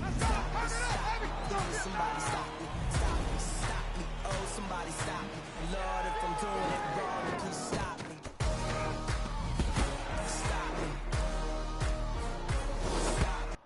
Somebody stop me, stop me, stop me. Oh, somebody stop me. Lord, if I'm doing it wrong, then please stop me. Stop me. Stop me.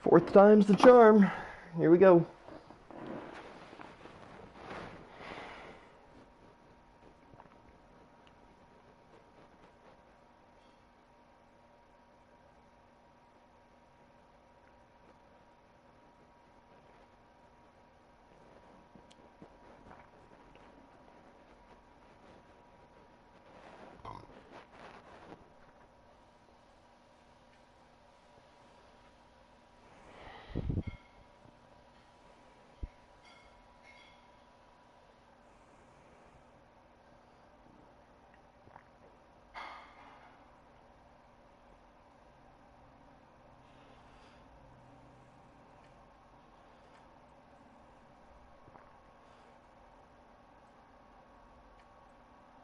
Fourth time's the charm. Here we go.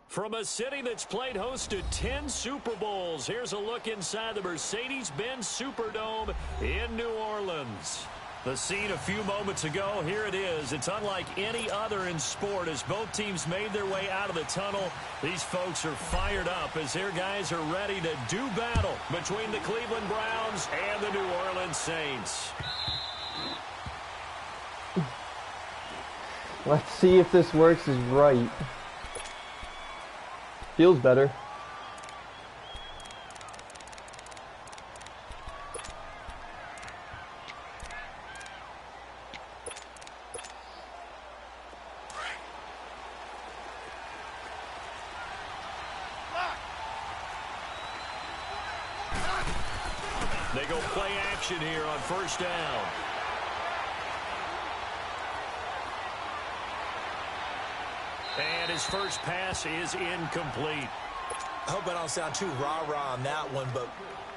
From a city that's played host to 10 Super Bowls, here's a look inside the Mercedes-Benz Superdome in New Orleans. The scene a few moments ago, here it is. It's unlike any other in sport as both teams made their way out of the tunnel. These folks are fired up as their guys are ready to do battle between the Cleveland Browns and the New Orleans Saints. Let's see if this works is right. Feels better. They go play action here on first down. And his first pass is incomplete. I hope I don't sound too rah-rah on that one, but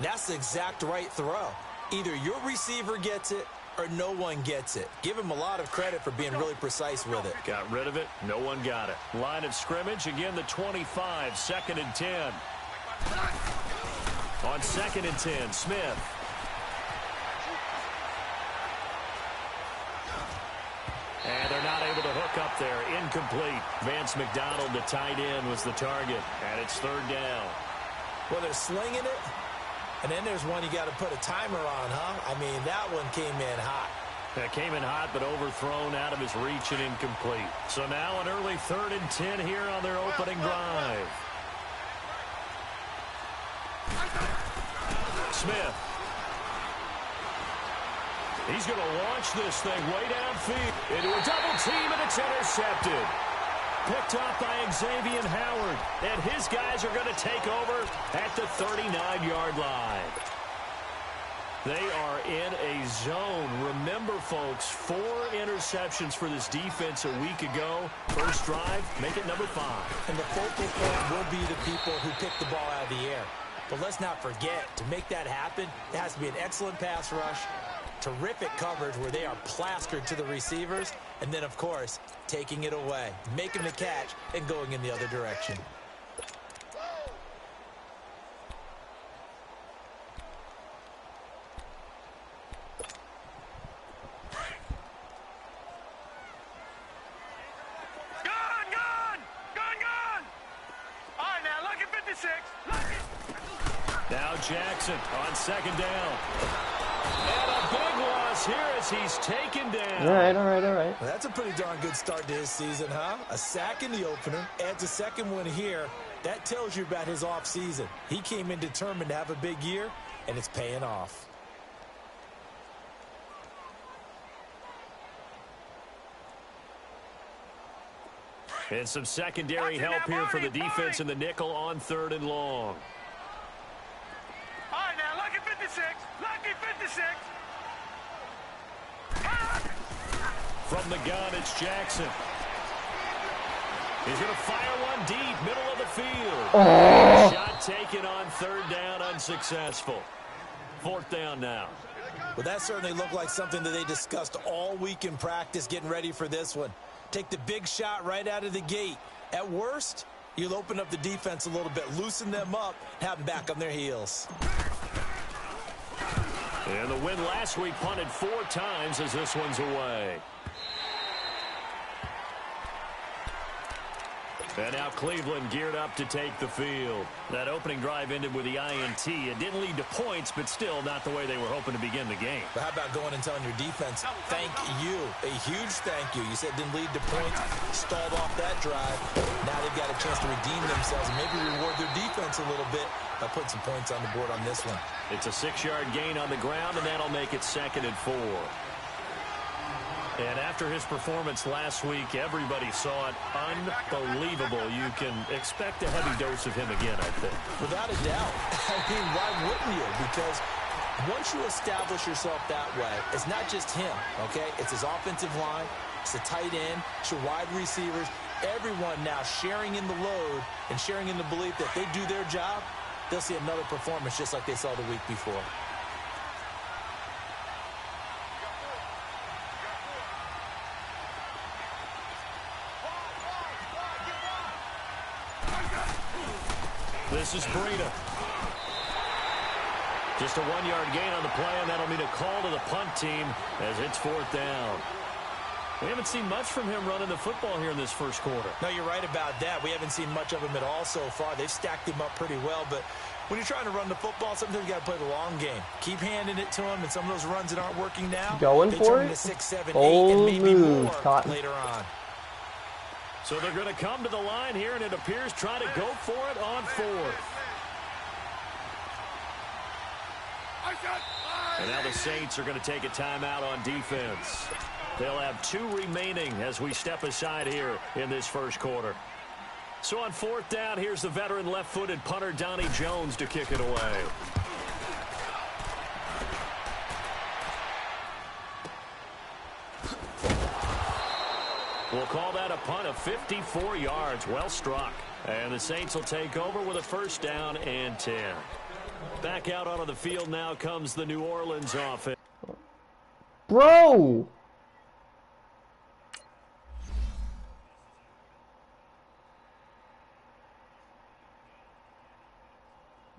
that's the exact right throw. Either your receiver gets it or no one gets it. Give him a lot of credit for being really precise with it. Got rid of it. No one got it. Line of scrimmage, again the 25, 2nd and 10. On 2nd and 10, Smith. And they're not able to hook up there. Incomplete. Vance McDonald, the tight end, was the target. And it's 3rd down. Well, they're slinging it. And then there's one you got to put a timer on, huh? I mean, that one came in hot. That came in hot, but overthrown out of his reach and incomplete. So now an early 3rd and 10 here on their opening drive. Smith. He's going to launch this thing way downfield into a double team, and it's intercepted. Picked off by Xavier Howard, and his guys are going to take over at the 39-yard line. They are in a zone. Remember, folks, 4 interceptions for this defense a week ago. First drive, make it number 5. And the focal point will be the people who pick the ball out of the air. But let's not forget, to make that happen, it has to be an excellent pass rush, terrific coverage where they are plastered to the receivers, and then, of course, taking it away, making the catch, and going in the other direction. Now Jackson on 2nd down. And a big loss here as he's taken down. All right. Well, that's a pretty darn good start to his season, huh? A sack in the opener, adds a second one here. That tells you about his offseason. He came in determined to have a big year, and it's paying off. And some secondary help here for the defense in the nickel on 3rd and long. All right, now, lucky 56. Lucky 56. From the gun, it's Jackson. He's going to fire one deep, middle of the field. Oh. Shot taken on 3rd down, unsuccessful. 4th down now. Well, that certainly looked like something that they discussed all week in practice getting ready for this one. Take the big shot right out of the gate. At worst, you'll open up the defense a little bit, loosen them up, have them back on their heels. And the win last week punted 4 times as this one's away. And now Cleveland geared up to take the field. That opening drive ended with the INT. It didn't lead to points, but still not the way they were hoping to begin the game. But how about going and telling your defense, thank you, a huge thank you. You said it didn't lead to points, stalled off that drive. Now they've got a chance to redeem themselves and maybe reward their defense a little bit by putting some points on the board on this one. It's a 6-yard gain on the ground, and that'll make it 2nd and 4. And after his performance last week, everybody saw it unbelievable. You can expect a heavy dose of him again, I think. Without a doubt. I mean, why wouldn't you? Because Once you establish yourself that way, it's not just him, okay? It's his offensive line, it's the tight end, it's your wide receivers, everyone now sharing in the load and sharing in the belief that they do their job, they'll see another performance just like they saw the week before. This is Breida. Just a 1-yard gain on the play, and that'll mean a call to the punt team as it's 4th down. We haven't seen much from him running the football here in this first quarter. No, you're right about that. We haven't seen much of him at all so far. They've stacked him up pretty well, but when you're trying to run the football, sometimes you got to play the long game. Keep handing it to him, and some of those runs that aren't working now, Going they for turn it? into 6, 7, 8, Bold and maybe move, more Cotton. later on. So they're going to come to the line here, and it appears try to go for it on 4th. And now the Saints are going to take a timeout on defense. They'll have 2 remaining as we step aside here in this first quarter. So on 4th down, here's the veteran left-footed punter Donnie Jones to kick it away. We'll call that a punt of 54 yards. Well struck. And the Saints will take over with a 1st down and 10. Back out onto the field now comes the New Orleans offense. Bro!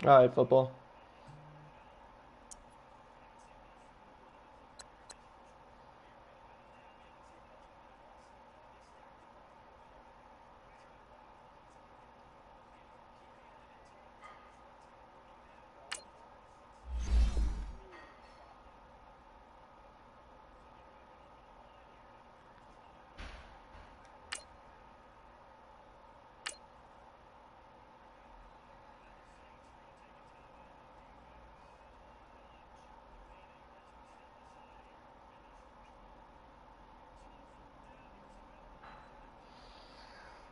All right, football.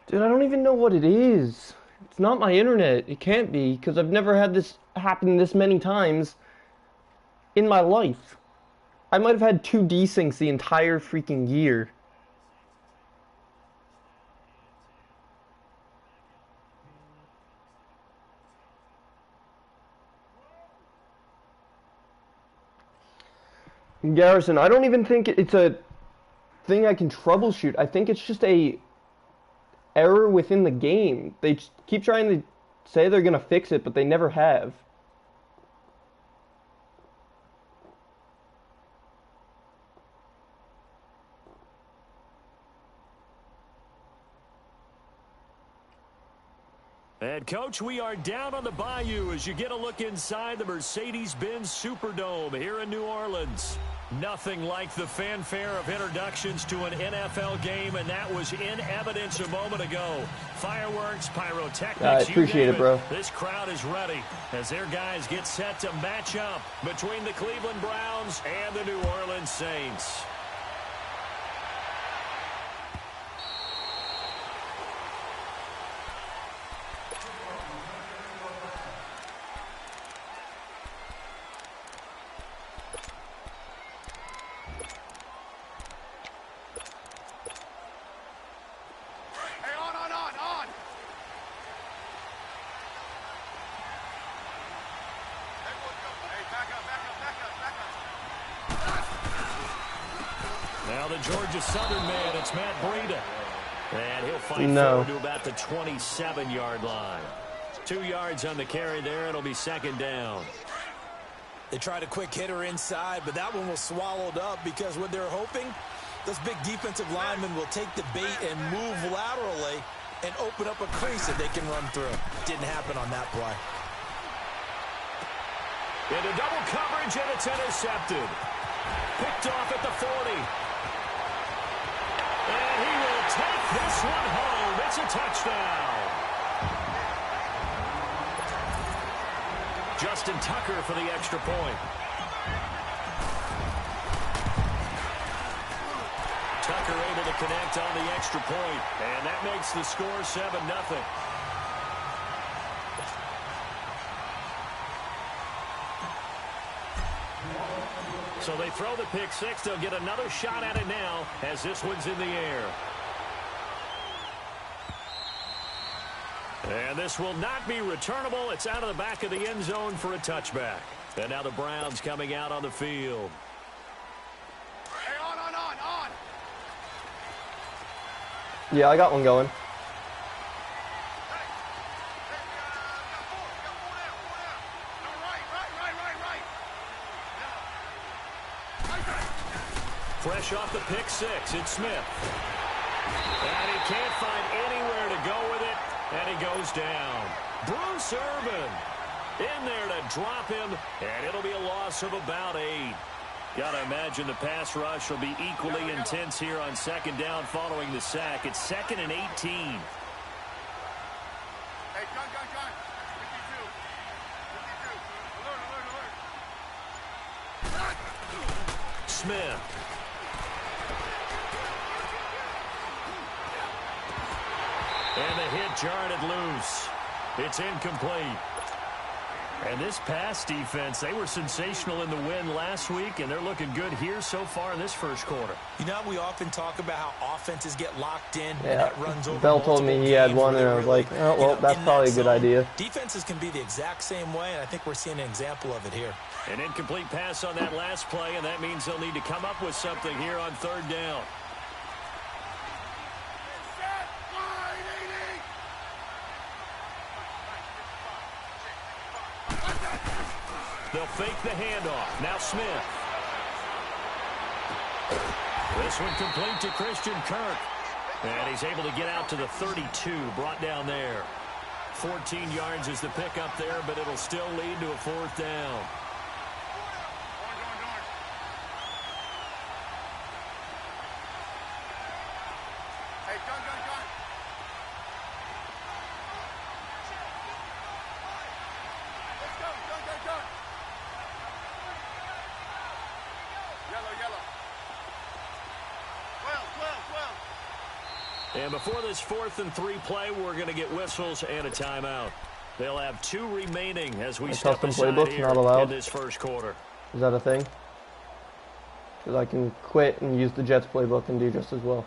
Dude, I don't even know what it is. It's not my internet. It can't be, because I've never had this happen this many times in my life. I might have had 2 desyncs the entire freaking year. Garrison, I don't even think it's a thing I can troubleshoot. I think it's just a error within the game. They keep trying to say they're going to fix it, but they never have. And, Coach, we are down on the bayou as you get a look inside the Mercedes-Benz Superdome here in New Orleans. Nothing like the fanfare of introductions to an NFL game, and that was in evidence a moment ago. Fireworks, pyrotechnics, I appreciate it, bro. This crowd is ready as their guys get set to match up between the Cleveland Browns and the New Orleans Saints. Now the Georgia Southern man, it's Matt Breida. And he'll fight forward to about the 27-yard line. 2 yards on the carry there. It'll be 2nd down. They tried a quick hitter inside, but that one was swallowed up because what they're hoping, those big defensive linemen will take the bait and move laterally and open up a crease that they can run through. Didn't happen on that play. Into double coverage, and it's intercepted. Picked off at the 40. And he will take this one home. It's a touchdown. Justin Tucker for the extra point. Tucker able to connect on the extra point, and that makes the score 7-0. So they throw the pick six. They'll get another shot at it now as this one's in the air. And this will not be returnable. It's out of the back of the end zone for a touchback. And now the Browns coming out on the field. Hey, on. Yeah, I got one going. Fresh off the pick six, it's Smith. And he can't find anywhere to go with it, and he goes down. Bruce Irvin in there to drop him, and it'll be a loss of about 8. Got to imagine the pass rush will be equally intense here on second down following the sack. It's 2nd and 18. Hey, gun. 52. Alert. Smith. And the hit jarred it loose. It's incomplete. And this pass defense, they were sensational in the win last week, and they're looking good here so far in this first quarter. You know, we often talk about how offenses get locked in and Yeah, it runs over. Bell told me he had one, and I was like, oh, well, that's probably a good idea. Defenses can be the exact same way, and I think we're seeing an example of it here. An incomplete pass on that last play, and that means they'll need to come up with something here on third down. They'll fake the handoff. Now Smith. This one complete to Christian Kirk. And he's able to get out to the 32, brought down there. 14 yards is the pickup there, but it'll still lead to a fourth down. Hey, gun. Let's go, gun. Yellow. 12. And before this 4th and 3 play, we're going to get whistles and a timeout. They'll have 2 remaining as we step aside here in this first quarter. Is that a thing? Because I can quit and use the Jets playbook and do just as well.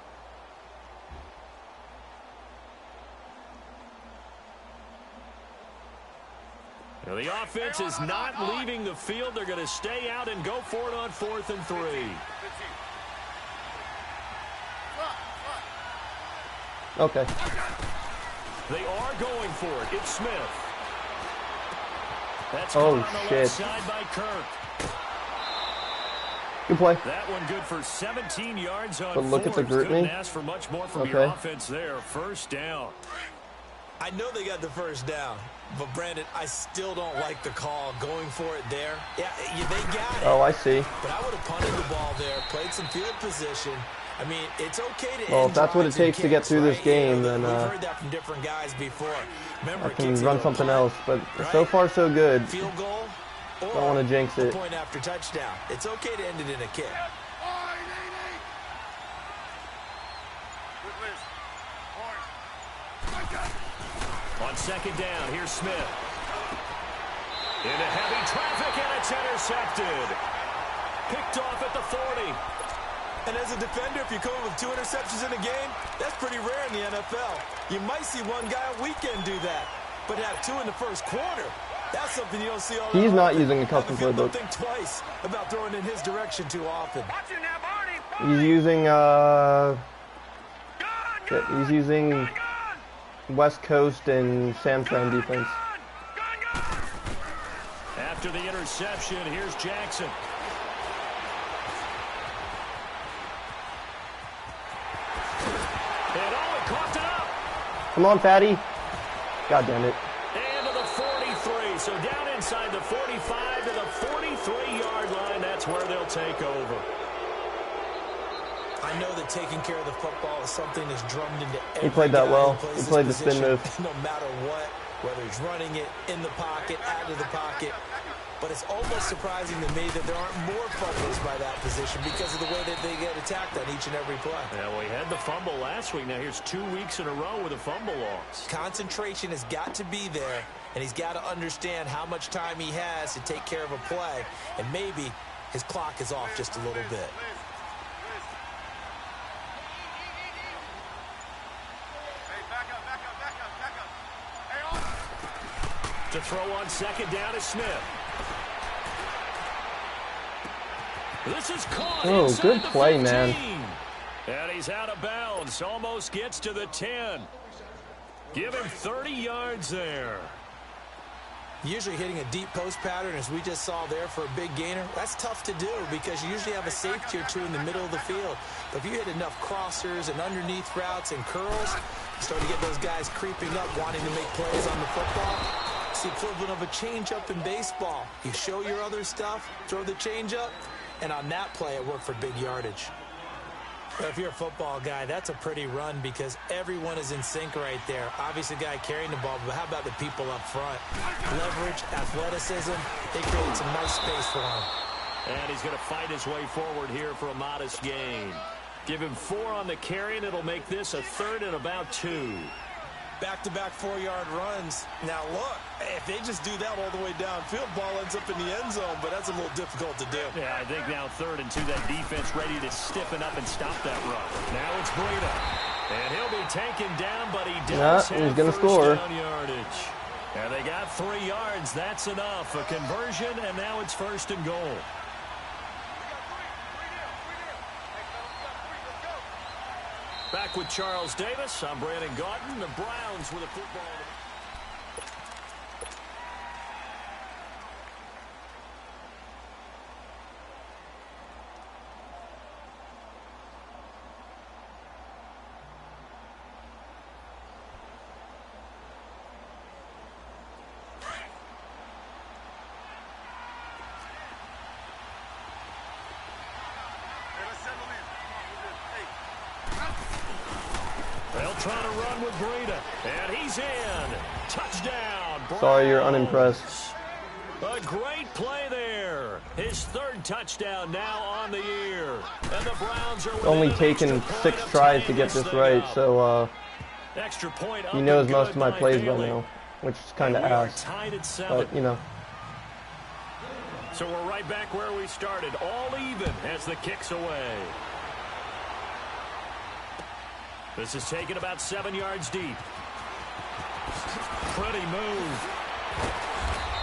Now the offense is not leaving the field. They're going to stay out and go for it on 4th and 3. Okay. They are going for it. It's Smith. That's Oh, caught on the shit. left side by Kirk. Good play. That one good for 17 yards on But look at the Forbes. Couldn't scrutiny. ask for much more from your offense there. First down. I know they got the first down, but Brandon, I still don't like the call going for it there. Yeah, they got it. Oh, I see. But I would have punted the ball there, played some field position. I mean, it's okay to Well, end if that's what it drives and takes to get kicks, through this right? game, You know, then we've heard that from different guys before. Remember, I can kicks run either a something punt, else. But right? so far, so good. Field goal or Don't want to jinx a it. point after touchdown. It's okay to end it in a kick. On second down, here's Smith. Into heavy traffic, and it's intercepted. Picked off at the 40. And as a defender, if you're coming with 2 interceptions in a game, that's pretty rare in the NFL. You might see one guy a weekend do that, but have 2 in the first quarter. That's something you don't see all that He's not often. using a custom Don't playbook. think twice about throwing in his direction too often. Watch it now, Barney. He's using Gun. he's using West Coast and San Fran defense. Gun. After the interception, here's Jackson. And he coughed it up. Come on, Fatty. God damn it. And to the 43. So down inside the 45 to the 43-yard line. That's where they'll take over. I know that taking care of the football is something that's drummed into every He played that guy well. who plays He this played the spin position, move. No matter what, whether he's running it, in the pocket, out of the pocket. But it's almost surprising to me that there aren't more fumbles by that position because of the way that they get attacked on each and every play. Yeah, we had the fumble last week. Now here's 2 weeks in a row with a fumble loss. Concentration has got to be there, and he's got to understand how much time he has to take care of a play. And maybe his clock is off just a little bit. To throw on second down is Smith. This is caught. Oh, good play, 15. man. And he's out of bounds. Almost gets to the 10. Give him 30 yards there. Usually hitting a deep post pattern, as we just saw there, for a big gainer, that's tough to do because you usually have a safety or two in the middle of the field. But if you hit enough crossers and underneath routes and curls, you start to get those guys creeping up, wanting to make plays on the football. It's the equivalent of a changeup in baseball. You show your other stuff, throw the changeup, and on that play, it worked for big yardage. But if you're a football guy, that's a pretty run because everyone is in sync right there. Obviously, the guy carrying the ball, but how about the people up front? Leverage, athleticism, they create some nice space for him. And he's going to fight his way forward here for a modest gain. Give him 4 on the carry, and it'll make this a 3rd and about 2. Back-to-back 4-yard runs. Now, look, if they just do that all the way downfield, ball ends up in the end zone, but that's a little difficult to do. Yeah, I think now 3rd and 2, that defense ready to stiffen up and stop that run. Now it's Breida. And he'll be taken down, but he does he's going to score. Down yardage. And they got 3 yards. That's enough. A conversion, and now it's 1st and goal. Back with Charles Davis. I'm Brandon Gaudin. The Browns with a football. They'll try to run with Breida. And he's in. Touchdown. Browns. Sorry, you're unimpressed. A great play there. His 3rd touchdown now on the year. And the Browns are Only taken 6 tries to get this right, so extra point he knows most of my plays by now, which is kind of ass. But, you know. So we're right back where we started. All even as the kick's away. This is taken about 7 yards deep. Pretty move.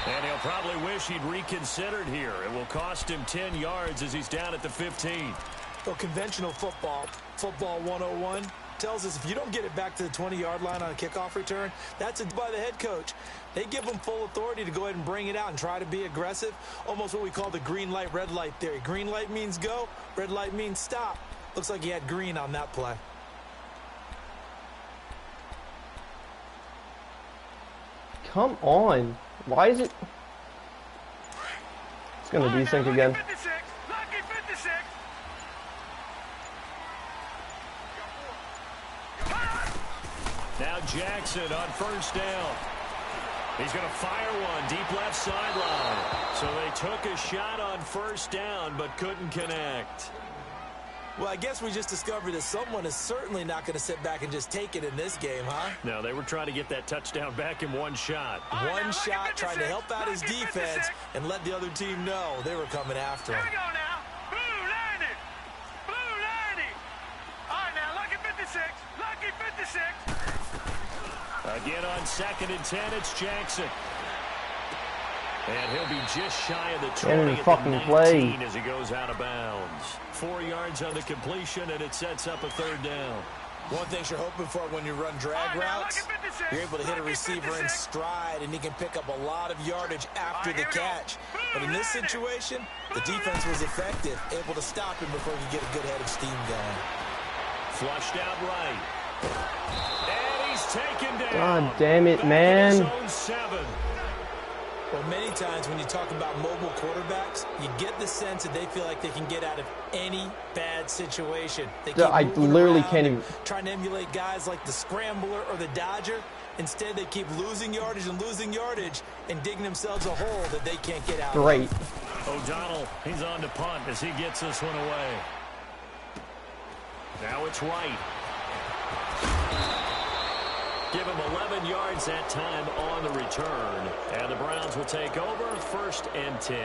And he'll probably wish he'd reconsidered here. It will cost him 10 yards as he's down at the 15. Well, conventional football 101, tells us if you don't get it back to the 20-yard line on a kickoff return, that's it by the head coach. They give them full authority to go ahead and bring it out and try to be aggressive, almost what we call the green light, red light theory. Green light means go, red light means stop. Looks like he had green on that play. Come on. Why is it? It's going to desync again. 56, lucky 56. Now Jackson on 1st down. He's going to fire one deep left sideline. So they took a shot on 1st down but couldn't connect. Well, I guess we just discovered that someone is certainly not going to sit back and just take it in this game, huh? No, they were trying to get that touchdown back in one shot. One shot, trying to help out his defense and let the other team know they were coming after him. Here we go now. Blue 90. Blue 90. All right, now, lucky 56. Lucky 56. Again on 2nd and 10, it's Jackson. And he'll be just shy of the 20 at the 19 as he goes out of bounds. 4 yards on the completion, and it sets up a 3rd down. One thing you're hoping for when you run drag routes, you're able to hit a receiver in stride, and he can pick up a lot of yardage after the catch. But in this situation, the defense was effective, able to stop him before he could get a good head of steam going. Flushed out right. And he's taken down. God damn it, man. Well, many times when you talk about mobile quarterbacks, you get the sense that they feel like they can get out of any bad situation. They keep I literally around, can't even... trying to emulate guys like the Scrambler or the Dodger. Instead, they keep losing yardage and digging themselves a hole that they can't get out of. Great. O'Donnell, he's on to punt as he gets this one away. Now it's right. Give him 11 yards that time on the return. And the Browns will take over 1st and 10.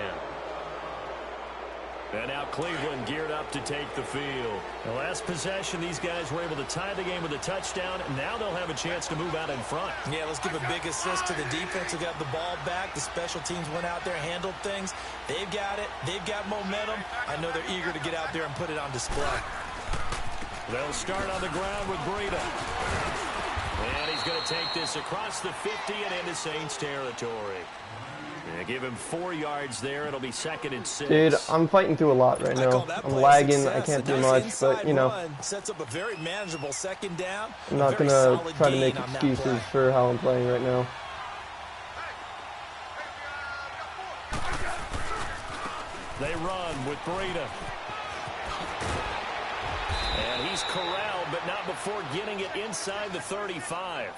And now Cleveland geared up to take the field. The last possession, these guys were able to tie the game with a touchdown. And now they'll have a chance to move out in front. Yeah, let's give a big assist to the defense who got the ball back. The special teams went out there, handled things. They've got it. They've got momentum. I know they're eager to get out there and put it on display. They'll start on the ground with Breida. And he's going to take this across the 50 and into Saints territory. Yeah, give him 4 yards there. It'll be 2nd and 6. Dude, I'm fighting through a lot right now. I'm lagging. I can't do much, but, you know. Sets up a very manageable 2nd down. I'm not going to try to make excuses for how I'm playing right now. They run with Breida. And he's corralled, but not before getting it inside the 35.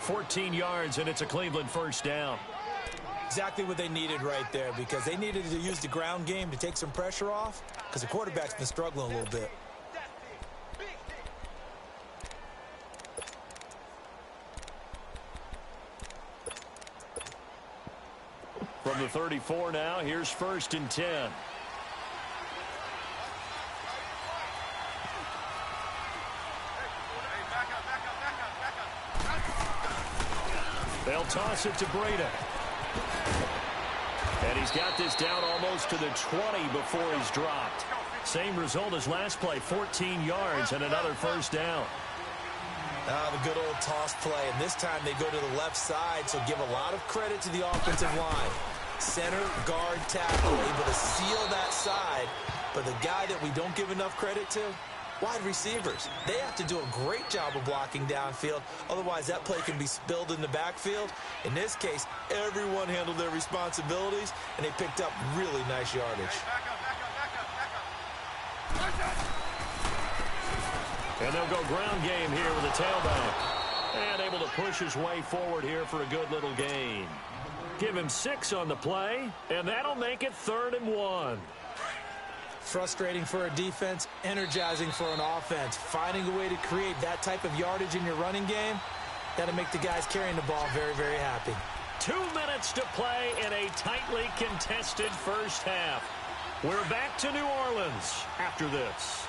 14 yards, and it's a Cleveland first down. Exactly what they needed right there, because they needed to use the ground game to take some pressure off, because the quarterback's been struggling a little bit. From the 34 now, here's 1st and 10. They'll toss it to Breida. And he's got this down almost to the 20 before he's dropped. Same result as last play, 14 yards and another first down. The good old toss play, and this time they go to the left side, so give a lot of credit to the offensive line. Center, guard, tackle, able to seal that side, but the guy that we don't give enough credit to, wide receivers. They have to do a great job of blocking downfield. Otherwise, that play can be spilled in the backfield. In this case, everyone handled their responsibilities, and they picked up really nice yardage. And they'll go ground game here with a tailback. And able to push his way forward here for a good little gain. Give him 6 on the play, and that'll make it 3rd and 1. Frustrating for a defense, energizing for an offense. Finding a way to create that type of yardage in your running game, that'll make the guys carrying the ball very, very happy. 2 minutes to play in a tightly contested first half. We're back to New Orleans after this.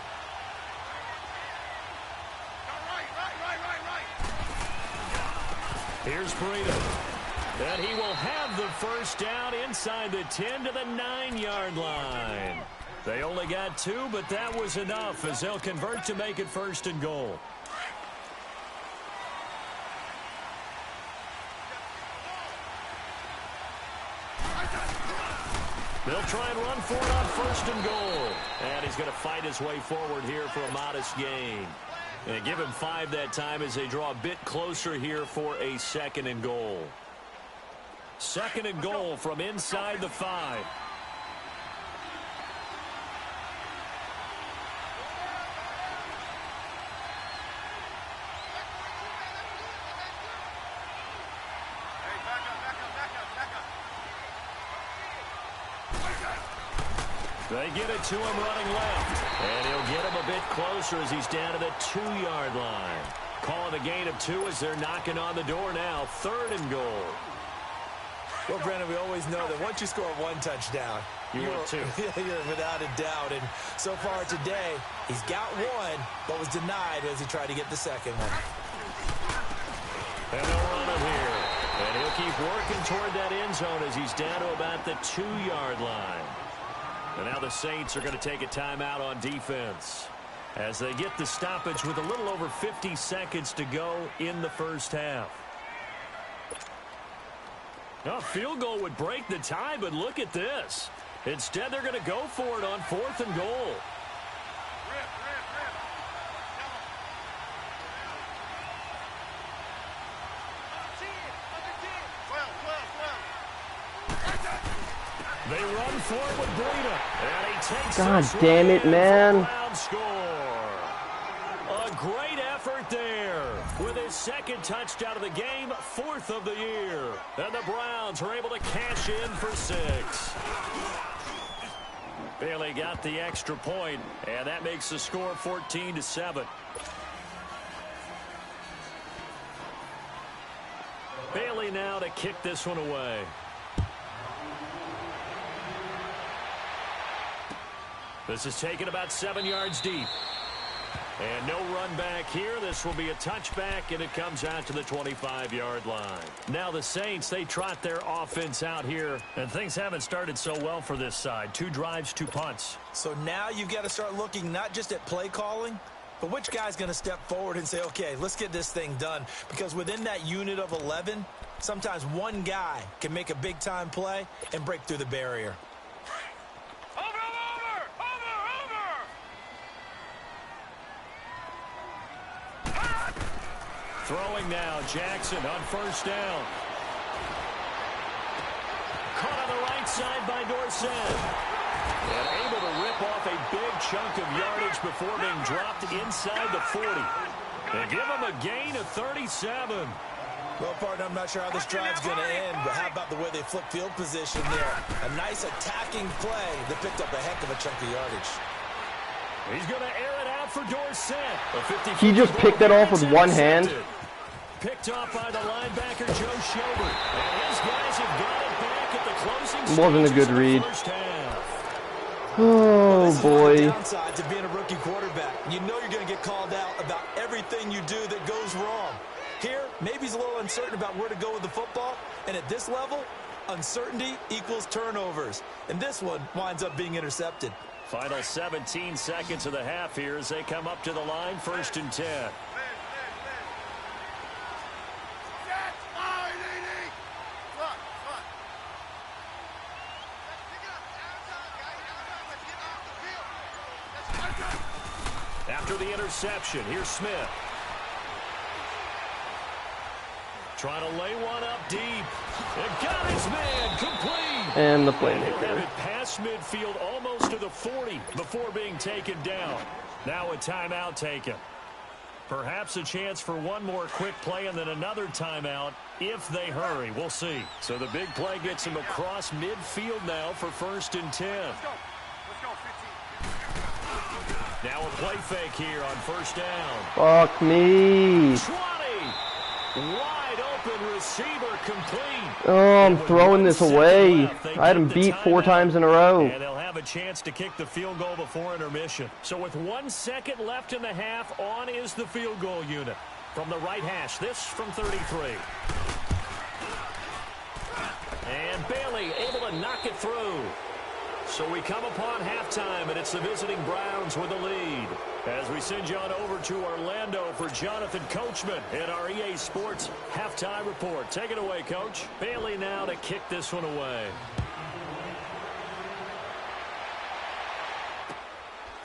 Here's Breida. And he will have the first down inside the 10 to the 9-yard line. They only got 2, but that was enough as they'll convert to make it 1st and goal. They'll try and run for it on 1st and goal. And he's going to fight his way forward here for a modest gain. And give him 5 that time as they draw a bit closer here for a 2nd and goal. 2nd and goal from inside the 5. They get it to him running left. And he'll get him a bit closer as he's down to the 2-yard line. Calling a gain of 2 as they're knocking on the door now. 3rd and goal. Well, Brandon, we always know that once you score 1 touchdown, you're 2. You're without a doubt. And so far today, he's got 1, but was denied as he tried to get the 2nd one. And they'll run him here. And he'll keep working toward that end zone as he's down to about the 2-yard line. And now the Saints are going to take a timeout on defense as they get the stoppage with a little over 50 seconds to go in the first half. Now, a field goal would break the tie, but look at this. Instead, they're going to go for it on 4th and goal. They run for it with Breida. And he takes God damn it, man. A great effort there with his 2nd touchdown of the game, 4th of the year. And the Browns are able to cash in for 6. Bailey got the extra point, and that makes the score 14-7. Bailey now to kick this one away. This is taken about 7 yards deep. And no run back here. This will be a touchback, and it comes out to the 25-yard line. Now the Saints, they trot their offense out here, and things haven't started so well for this side. 2 drives, 2 punts. So now you've got to start looking not just at play calling, but which guy's going to step forward and say, okay, let's get this thing done. Because within that unit of 11, sometimes one guy can make a big-time play and break through the barrier. Throwing now, Jackson on first down. Caught on the right side by Dorsett. And able to rip off a big chunk of yardage before being dropped inside the 40. They give him a gain of 37. Well, partner, I'm not sure how this drive's going to end, but how about the way they flip field position there? A nice attacking play that picked up a heck of a chunk of yardage. He's going to air it out for Dorsett. He just picked it off with one hand. Picked off by the linebacker, Joe Schobert. And his guys have got it back at the closing Wasn't a good read. Well, Oh, boy. The downside to being a rookie quarterback. You know you're going to get called out about everything you do that goes wrong. Here, maybe he's a little uncertain about where to go with the football. And at this level, uncertainty equals turnovers. And this one winds up being intercepted. Final 17 seconds of the half here as they come up to the line, 1st and 10. After the interception, here's Smith. Trying to lay one up deep. And got his man complete. And the He'll have playmaker. it past midfield almost to the 40 before being taken down. Now a timeout taken. Perhaps a chance for one more quick play and then another timeout if they hurry. We'll see. So the big play gets him across midfield now for 1st and 10. Now a play fake here on 1st down. Fuck me. 20. Wide open receiver complete. Oh, I'm throwing this away. I had him beat 4 times in a row. And they'll have a chance to kick the field goal before intermission. So with 1 second left in the half, on is the field goal unit. From the right hash, this from 33. And Bailey able to knock it through. So we come upon halftime, and it's the visiting Browns with the lead. As we send you on over to Orlando for Jonathan Coachman in our EA Sports Halftime Report. Take it away, Coach. Bailey now to kick this one away.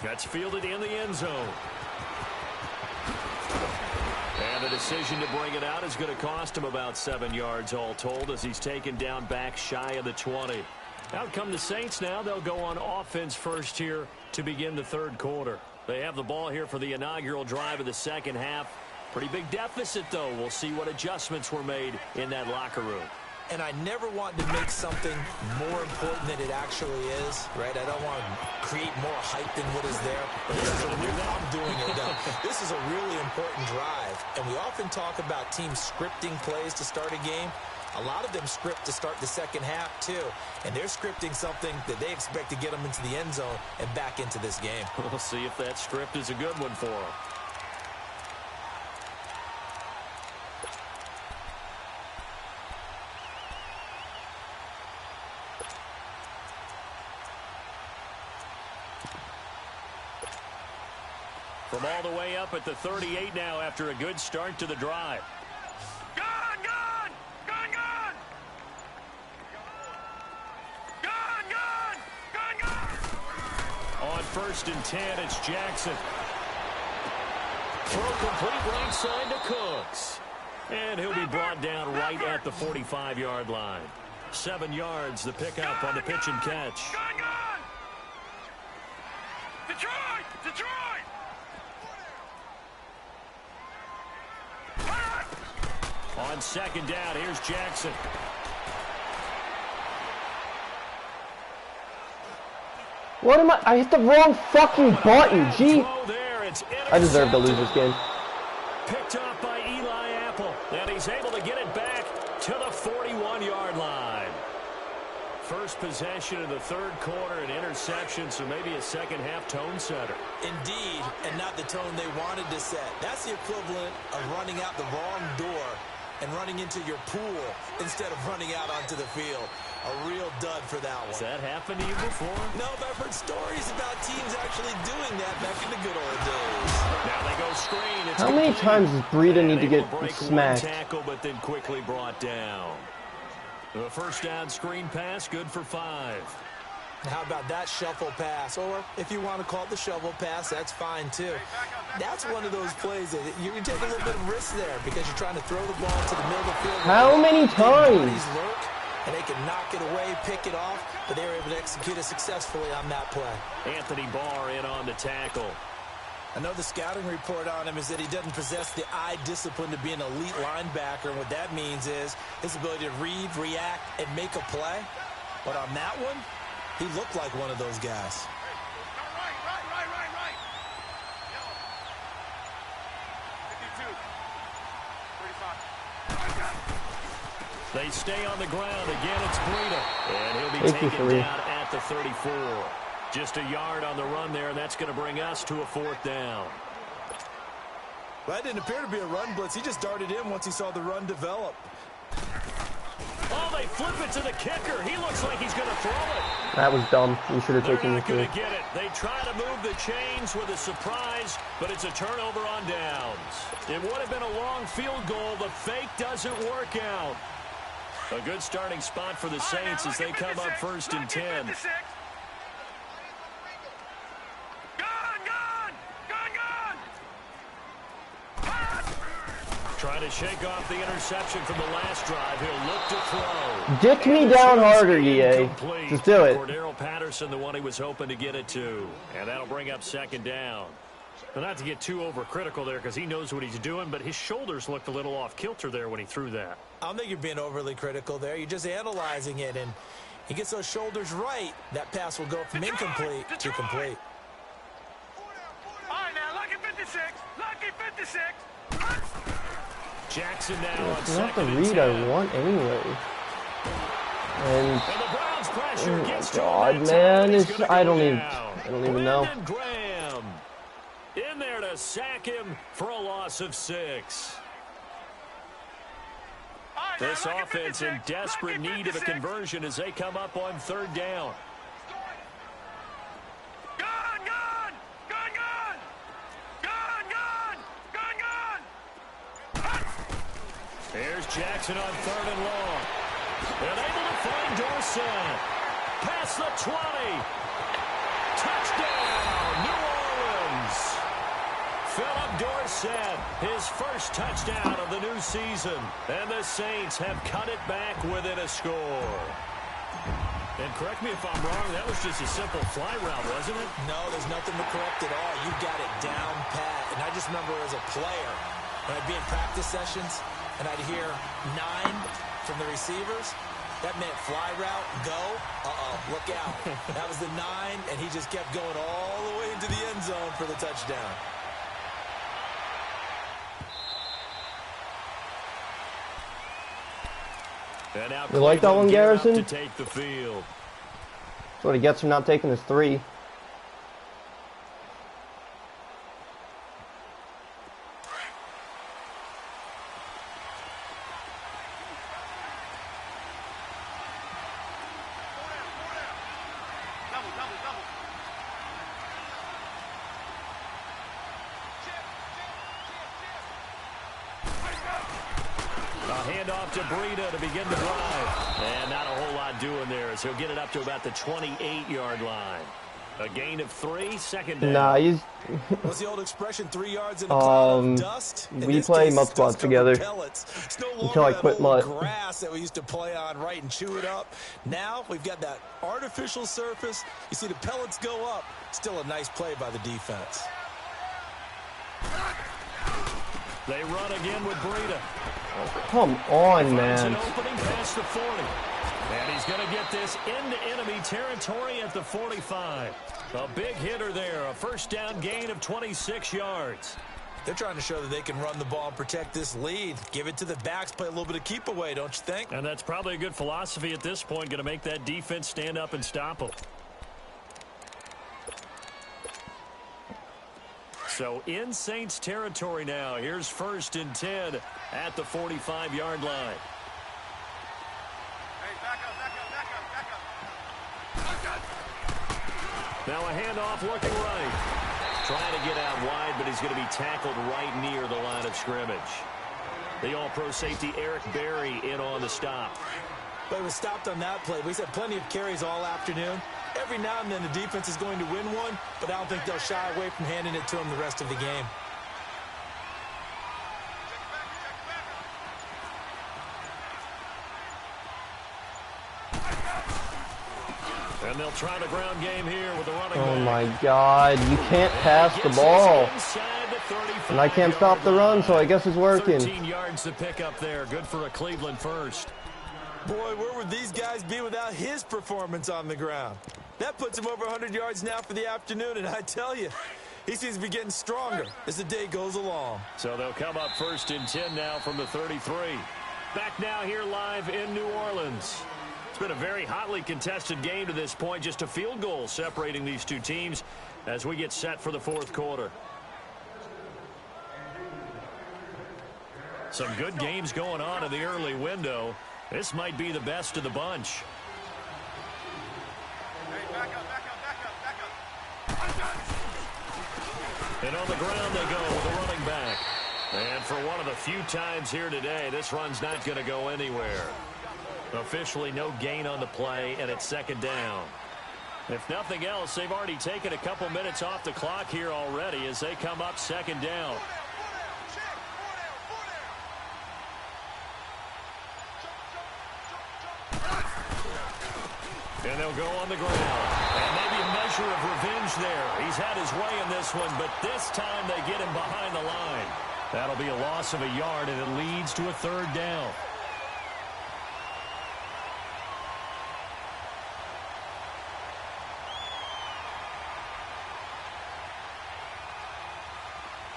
That's fielded in the end zone. And the decision to bring it out is going to cost him about 7 yards all told as he's taken down back shy of the 20. Out come the Saints now. They'll go on offense first here to begin the 3rd quarter. They have the ball here for the inaugural drive of the 2nd half. Pretty big deficit, though. We'll see what adjustments were made in that locker room. And I never want to make something more important than it actually is, right? I don't want to create more hype than what is there. But this is I'm doing it, though. This is a really important drive. And we often talk about teams scripting plays to start a game. A lot of them script to start the 2nd half, too. And they're scripting something that they expect to get them into the end zone and back into this game. We'll see if that script is a good one for them. From all the way up at the 38 now after a good start to the drive. On 1st and 10, it's Jackson. Throw complete right side to Cooks. And he'll be brought down right at the 45-yard line. 7 yards, the pickup on the pitch and catch. Detroit! On 2nd down, here's Jackson. What am I hit the wrong fucking button. Gee. I deserve to lose this game. Picked up by Eli Apple. And he's able to get it back to the 41-yard line. first possession in the third quarter, an interception, so maybe a second-half tone setter. Indeed, and not the tone they wanted to set. That's the equivalent of running out the wrong door and running into your pool instead of running out onto the field. A real dud for that one. Has that happened to you before? No, but I've heard stories about teams actually doing that back in the good old days. Now they go screen. It's How many complete. times does Breida need to get Break smacked? one tackle, but then quickly brought down. The first down screen pass, good for 5. How about that shuffle pass? Or if you want to call it the shovel pass, that's fine too. That's one of those plays that you can take a little bit of risk there because you're trying to throw the ball to the middle of the field. How many times? Bodies lurk, and they can knock it away, pick it off, but they were able to execute it successfully on that play. Anthony Barr in on the tackle. I know the scouting report on him is that he doesn't possess the eye discipline to be an elite linebacker. And what that means is his ability to read, react, and make a play. But on that one, he looked like one of those guys. Right. Yellow. 52. 35. They stay on the ground. Again, it's Breida. And he'll be taken 53. down at the 34. Just a yard on the run there, and that's going to bring us to a 4th down. Well, that didn't appear to be a run blitz. He just darted in once he saw the run develop. Oh, they flip it to the kicker. He looks like he's going to throw it. That was dumb. You should have They're taken the not going three. to get it. They try to move the chains with a surprise, but it's a turnover on downs. It would have been a long field goal. The fake doesn't work out. A good starting spot for the Saints as they come up 1st and 10. Trying to shake off the interception from the last drive. He'll look to throw. Dick me down harder, EA. Just do it. Cordero Patterson, the one he was hoping to get it to. And that'll bring up 2nd down. But not to get too overcritical there because he knows what he's doing, but his shoulders looked a little off kilter there when he threw that. I don't think you're being overly critical there. You're just analyzing it, and he gets those shoulders right. That pass will go from incomplete to complete. All right, now, lucky 56. Lucky 56. Jackson now on It's not the 2nd and read 10. I want anyway. And And the Browns pressure oh my gets to him God, that man, time. He's it's, gonna I go don't even know. Brandon Graham in there to sack him for a loss of 6. All right, now, This lucky offense 56. in desperate Lucky need of a 56. conversion as they come up on 3rd down. Here's Jackson on 3rd and long. And able to find Dorsett. Past the 20. Touchdown, New Orleans. Philip Dorsett, his first touchdown of the new season. And the Saints have cut it back within a score. And correct me if I'm wrong, that was just a simple fly route, wasn't it? No, there's nothing to correct at all. You got it down pat. And I just remember as a player, when I'd be in practice sessions, and I'd hear 9 from the receivers. That meant fly route, go, look out. That was the 9, and he just kept going all the way into the end zone for the touchdown. And now You like that one, Cleveland geared up Garrison? to take the field. that's what he gets for not taking his 3. Double. A handoff to Breida to begin the drive. And not a whole lot doing there as he'll get it up to about the 28-yard line. A gain of 3, 2nd down. Nah, he's What's the old expression, 3 yards in a cloud of dust? In we this play case, mud it's squats dust-covered together pellets. It's no until I longer quit that mud. old grass that we used to play on, right, and chew it up. Now we've got that artificial surface. You see the pellets go up. Still a nice play by the defense. They run again with Breida. come on, Finds an man. opening past the 40. And he's going to get this into enemy territory at the 45. A big hitter there. A first down gain of 26 yards. They're trying to show that they can run the ball and protect this lead. Give it to the backs, play a little bit of keep away, don't you think? And that's probably a good philosophy at this point, going to make that defense stand up and stop them. So in Saints territory now. Here's 1st and 10 at the 45-yard line. Hey, back up. Now a handoff looking right. Trying to get out wide, but he's going to be tackled right near the line of scrimmage. The all-pro safety Eric Berry in on the stop. But he was stopped on that play. He's had plenty of carries all afternoon. Every now and then the defense is going to win one, but I don't think they'll shy away from handing it to him the rest of the game. And they'll try the ground game here with the running Oh back. my God, you can't pass the ball. And I can't stop the run, so I guess it's working. 13 yards to pick up there. Good for a Cleveland first. Boy, where would these guys be without his performance on the ground? That puts him over 100 yards now for the afternoon, and I tell you, he seems to be getting stronger as the day goes along. So they'll come up 1st and 10 now from the 33. Back now here live in New Orleans. It's been a very hotly contested game to this point. Just a field goal separating these two teams as we get set for the 4th quarter. Some good games going on in the early window. This might be the best of the bunch. Hey, back up. And on the ground they go with the running back. And for one of the few times here today, this run's not going to go anywhere. Officially no gain on the play, and it's 2nd down. If nothing else, they've already taken a couple minutes off the clock here already as they come up 2nd down. And they'll go on the ground. And maybe a measure of revenge there. He's had his way in this one, but this time they get him behind the line. That'll be a loss of a yard, and it leads to a 3rd down.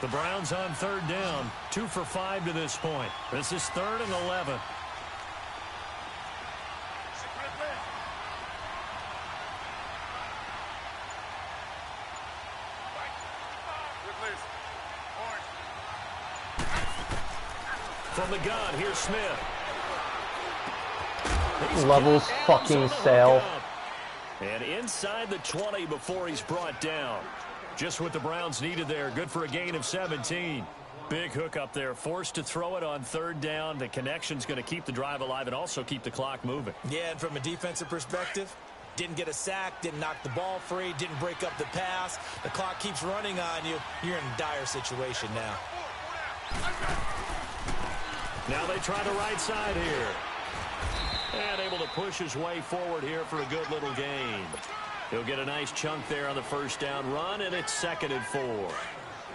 The Browns on 3rd down. 2 for 5 to this point. This is 3rd and 11. From the gun, here's Smith. Levels fucking sale. And inside the 20 before he's brought down. Just what the Browns needed there. Good for a gain of 17. Big hook up there. Forced to throw it on 3rd down. The connection's going to keep the drive alive and also keep the clock moving. Yeah, and from a defensive perspective, didn't get a sack, didn't knock the ball free, didn't break up the pass. The clock keeps running on you. You're in a dire situation now. Now they try the right side here. And able to push his way forward here for a good little gain. He'll get a nice chunk there on the 1st down run, and it's 2nd and 4.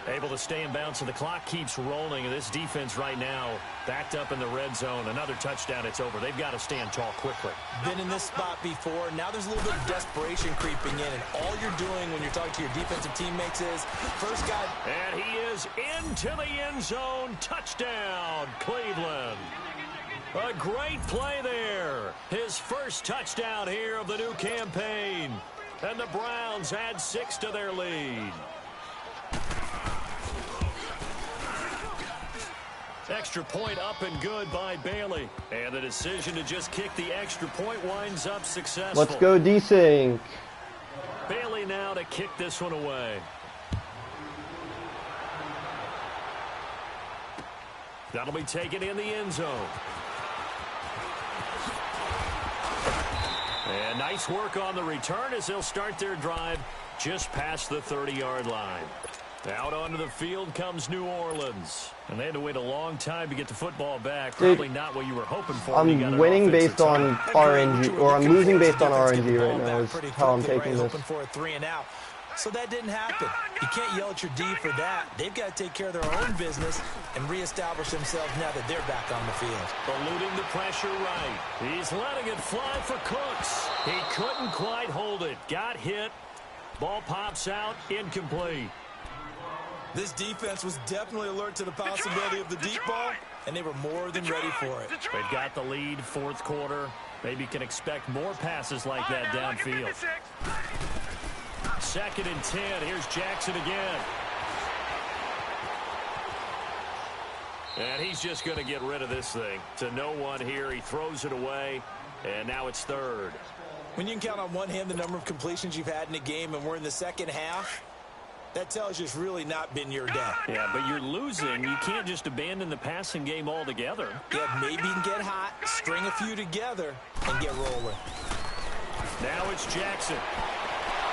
Able to stay in bounds, and the clock keeps rolling. And this defense right now backed up in the red zone. Another touchdown, it's over. They've got to stand tall quickly. Been in this spot before. Now there's a little bit of desperation creeping in, and all you're doing when you're talking to your defensive teammates is first guy. And he is into the end zone. Touchdown, Cleveland. A great play there. His first touchdown here of the new campaign. And the Browns add 6 to their lead. Extra point up and good by Bailey. And the decision to just kick the extra point winds up successful. Let's go, D-Sync. Bailey now to kick this one away. That'll be taken in the end zone. And nice work on the return as they'll start their drive just past the 30-yard line. Out onto the field comes New Orleans. And they had to wait a long time to get the football back. Probably not what you were hoping for. I'm winning based on RNG, or I'm losing based on RNG right now is how I'm taking this. Hoping for a 3 and out. So that didn't happen. You can't yell at your D for that. They've got to take care of their own business and reestablish themselves now that they're back on the field. Eluding the pressure right. He's letting it fly for Cooks. He couldn't quite hold it. Got hit. Ball pops out. Incomplete. This defense was definitely alert to the possibility of the deep ball, and they were more than ready for it. They've got the lead, fourth quarter. Maybe can expect more passes like that downfield. 2nd and 10. Here's Jackson again. And he's just going to get rid of this thing. To no one here. He throws it away, and now it's 3rd. When you can count on one hand the number of completions you've had in a game, and we're in the second half, that tells you it's really not been your day. Yeah, but you're losing. You can't just abandon the passing game altogether. Yeah, maybe you can get hot, string a few together, and get rolling. Now it's Jackson.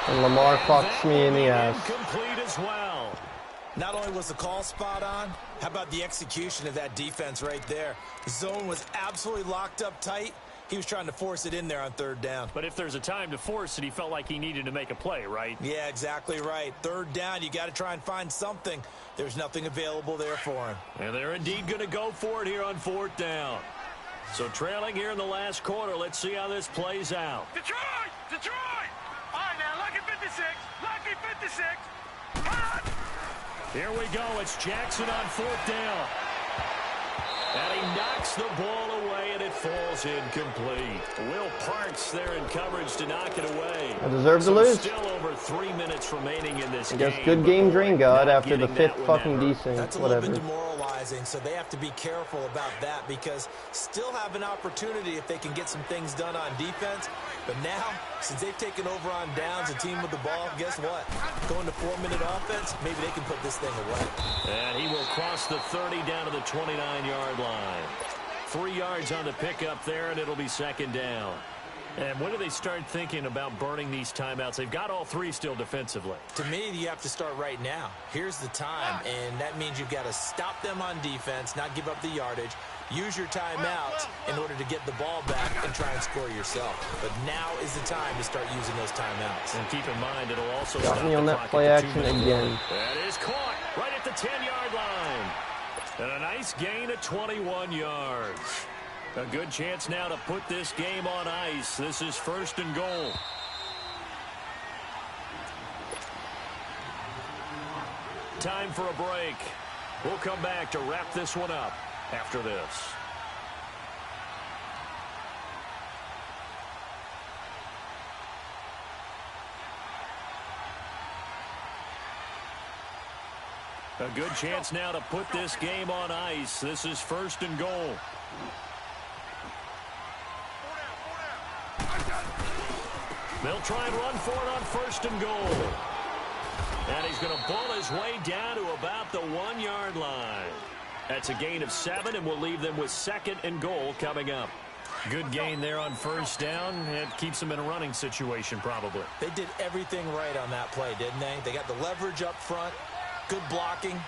And Lamar fucks me in the ass. Incomplete as well. Not only was the call spot on, how about the execution of that defense right there? The zone was absolutely locked up tight. He was trying to force it in there on 3rd down. But if there's a time to force it, he felt like he needed to make a play, right? Yeah, exactly right. 3rd down, you got to try and find something. There's nothing available there for him. And they're indeed going to go for it here on 4th down. So trailing here in the last quarter, let's see how this plays out. Detroit! Detroit! All right, now, lucky 56. Lucky 56. Hot! Here we go. It's Jackson on 4th down. And he knocks the ball away, and it falls incomplete. Will Parks there in coverage to knock it away. I deserve to lose. Still over 3 minutes remaining in this I game. guess good game drain God Not after the getting 5th that one fucking ever. decent. That's a Whatever. little bit demoralizing, so they have to be careful about that because still have an opportunity if they can get some things done on defense. But now, since they've taken over on downs, a team with the ball, guess what? Going to 4-minute offense, maybe they can put this thing away. And he will cross the 30 down to the 29-yard line. 3 yards on the pickup there, and it'll be 2nd down. And when do they start thinking about burning these timeouts? They've got all 3 still defensively. To me, you have to start right now. Here's the time, and that means you've got to stop them on defense, not give up the yardage, use your timeouts in order to get the ball back and try and score yourself. But now is the time to start using those timeouts. And keep in mind, it'll also Got stop me the on that clock play at the action 2-minute again. mark. That is caught right at the 10-yard line. And a nice gain of 21 yards. A good chance now to put this game on ice. This is 1st and goal. Time for a break. We'll come back to wrap this one up after this. A good chance now to put this game on ice. This is 1st and goal. They'll try and run for it on 1st and goal. And he's going to bull his way down to about the 1-yard line. That's a gain of 7, and we'll leave them with 2nd and goal coming up. Good gain there on 1st down. It keeps them in a running situation probably. They did everything right on that play, didn't they? They got the leverage up front, good blocking,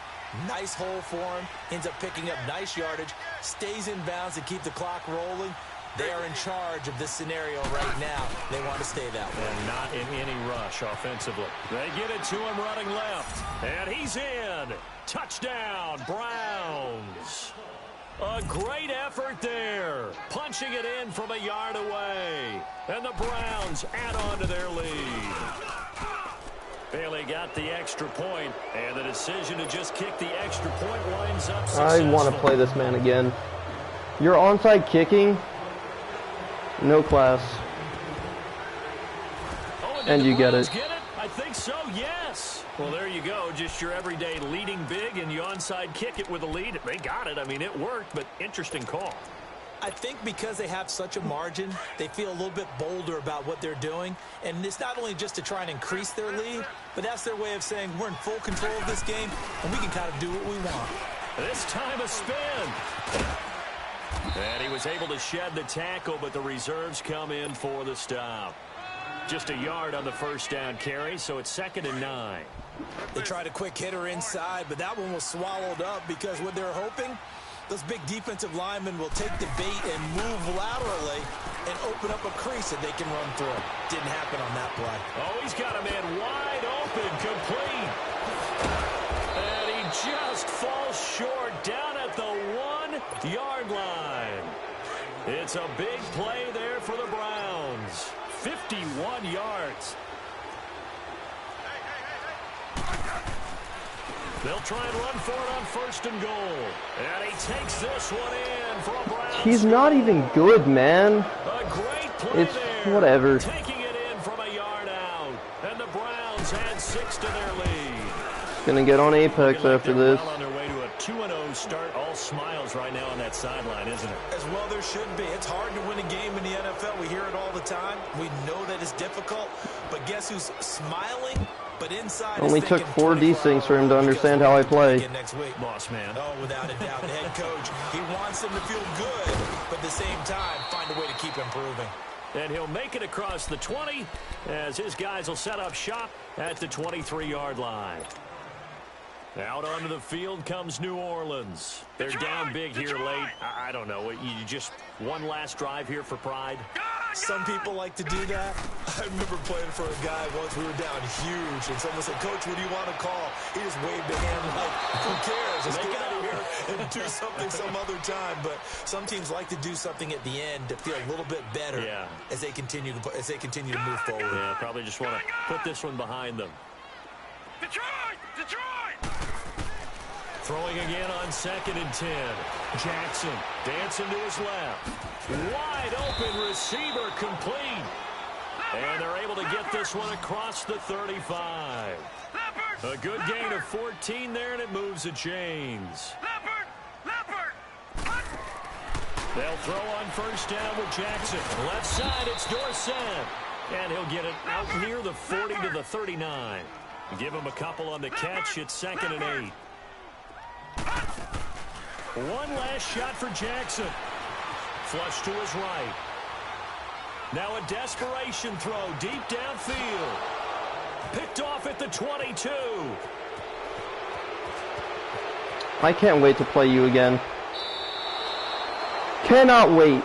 nice hole for him, ends up picking up nice yardage, stays in bounds to keep the clock rolling. They are in charge of this scenario right now. They want to stay that way. And not in any rush offensively. They get it to him running left. And he's in. Touchdown, Browns. A great effort there. Punching it in from a yard away. And the Browns add on to their lead. Bailey got the extra point, and the decision to just kick the extra point winds up successful. I want to play this man again. Your onside kicking, no class. Oh, And you get it. Get it? I think so, yes. Well, there you go. Just your everyday leading big, and you onside kick it with a lead. They got it. I mean, it worked, but interesting call. I think because they have such a margin, they feel a little bit bolder about what they're doing. And it's not only just to try and increase their lead, but that's their way of saying we're in full control of this game, and we can kind of do what we want. This time a spin. And he was able to shed the tackle, but the reserves come in for the stop. Just a yard on the 1st down carry, so it's 2nd and 9. They tried a quick hitter inside, but that one was swallowed up because what they're hoping, those big defensive linemen will take the bait and move laterally and open up a crease that they can run through. Didn't happen on that play. Oh, he's got a man wide open, complete. And he just falls short down at the 1-yard line. It's a big play there for the Browns. 51 yards. They'll try and run for it on 1st and goal. And he takes this one in for a Browns. He's not even good, man. A great play It's there. whatever. Taking it in from a yard out. And the Browns add 6 to their lead. Gonna get on Apex after this. Well on their way to a 2-0 start. All smiles right now on that sideline, isn't it? As well there should be. It's hard to win a game in the NFL. We hear it all the time. We know that it's difficult. But guess who's smiling? But inside Only took 4 desyncs for him to understand how I play. Next week. Boss man. Oh, without a doubt. The head coach, he wants them to feel good, but at the same time, find a way to keep improving. And he'll make it across the 20 as his guys will set up shop at the 23-yard line. Out onto the field comes New Orleans. They're down big here late. I don't know. You just one last drive here for pride? Some people like to do that. I remember playing for a guy once. We were down huge, and someone said, "Coach, what do you want to call?" He just waved a hand like, "Who cares? Let's get out of here and do something some other time." But some teams like to do something at the end to feel a little bit better as they continue to move forward. Yeah, probably just want to put this one behind them. Detroit! Detroit! Throwing again on 2nd and 10. Jackson dancing to his left. Wide open receiver complete. And they're able to get this one across the 35. A good gain of 14 there, and it moves the chains. They'll throw on 1st down with Jackson. Left side, it's Dorsett. And he'll get it out near the 40 to the 39. Give him a couple on the catch. It's 2nd and 8. One last shot for Jackson. Flush to his right. Now a desperation throw deep downfield. Picked off at the 22. I can't wait to play you again. Cannot wait.